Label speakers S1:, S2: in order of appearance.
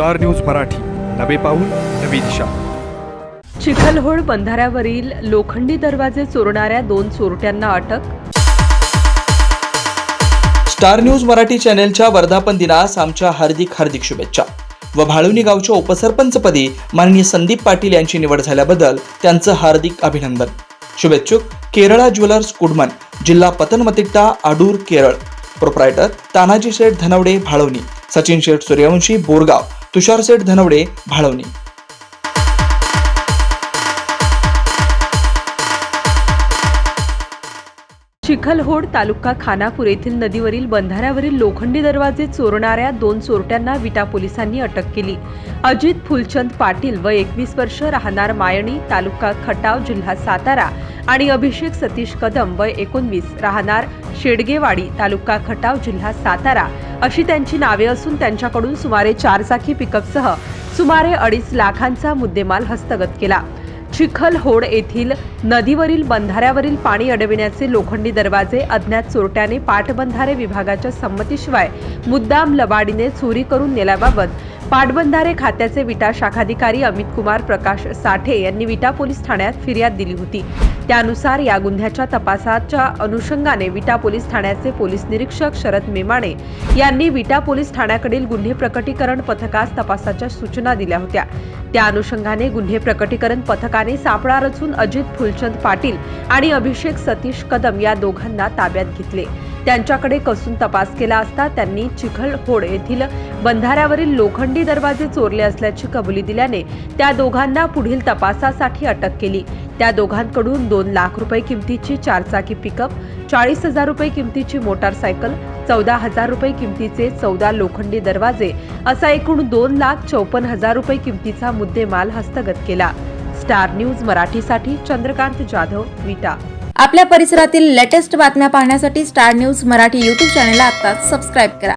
S1: Star news Marathi, नवे पाऊल नवी दिशा।
S2: चिखलहोळ बंधाऱ्यावरील लोखंडी दरवाजे चोरणाऱ्या 2 चोरट्यांना अटक।
S3: स्टार न्यूज मराठी चॅनेलच्या वर्धापन दिनास आमच्या हार्दिक शुभेच्छा व भाळुनी गावच्या उपसरपंचपदी माननीय संदीप पाटील यांची निवड झाल्याबद्दल त्यांचं हार्दिक अभिनंदन। शुभेच्छुक केरळा ज्वेलर्स कुडमन, जिल्हा पतनमतिट्टा, आडूर, केरळ। प्रोप्रायटर तानाजी शेठ धनवडे, भाळवणी। सचिन शेठ सूर्यवंशी, बोरगाव। तुषार शेठ धनवडे, भाळवणी।
S2: चिखलहोळ तालुका खानापूर येथील नदीवरील बंधाऱ्यावरील लोखंडी दरवाजे चोरणाऱ्या 2 चोरट्यांना विटा पोलिसांनी अटक केली। अजित फुलचंद पाटील व 21 वर्ष, राहणार मायणी, तालुका खटाव, जिल्हा सातारा आणि अभिषेक सतीश कदम व 19, राहणार शेडगेवाडी, तालुका खटाव, जिल्हा सातारा अशी त्यांची नावे असून त्यांच्याकडून सुमारे 4 चाकी पिकअपसह सुमारे 2.5 लाखांचा मुद्देमाल हस्तगत केला। चिखलहोळ येथील नदीवरील बंधाऱ्यावरील पाणी अडविण्याचे लोखंडी दरवाजे अज्ञात चोरट्याने पाटबंधारे विभागाच्या संमतीशिवाय मुद्दाम लबाडीने चोरी करून नेल्याबाबत पाटबंधारे खात्याचे विटा शाखाधिकारी अमित कुमार प्रकाश साठे यांनी विटा पोलीस ठाण्यात फिर्याद दिली होती। त्यानुसार या गुन्ह्याच्या तपासाच्या अनुषंगाने विटा पोलीस ठाण्याचे पोलीस निरीक्षक शरद मेमाणे यांनी विटा पोलीस ठाण्याकडील गुन्हे प्रकटीकरण पथकास तपासाच्या सूचना दिल्या होत्या। त्या अनुषंगाने गुन्हे प्रकटीकरण पथकाने सापळा रचून अजित फुलचंद पाटील आणि अभिषेक सतीश कदम या दोघांना ताब्यात घेतले। त्यांच्याकडे कसून तपास केला असता त्यांनी चिखलहोळ येथील बंधाऱ्यावरील लोखंडी दरवाजे चोरले असल्याची कबुली दिल्याने त्या दोघांना पुढील तपासासाठी अटक केली। त्या दोघांकडून 2 लाख रुपये किमतीची 4 चाकी पिकअप, 40,000 रुपये किमतीची मोटारसायकल, 14,000 रुपये किमतीचे 14 लोखंडी दरवाजे असा एकूण 2,54,000 रुपये किमतीचा मुद्देमाल हस्तगत केला। स्टार न्यूज मराठीसाठी चंद्रकांत जाधव, विटा।
S4: आपल्या परिसरातील लेटेस्ट बातम्या पाहण्यासाठी स्टार न्यूज मराठी YouTube चॅनलला आत्ताच सबस्क्राइब करा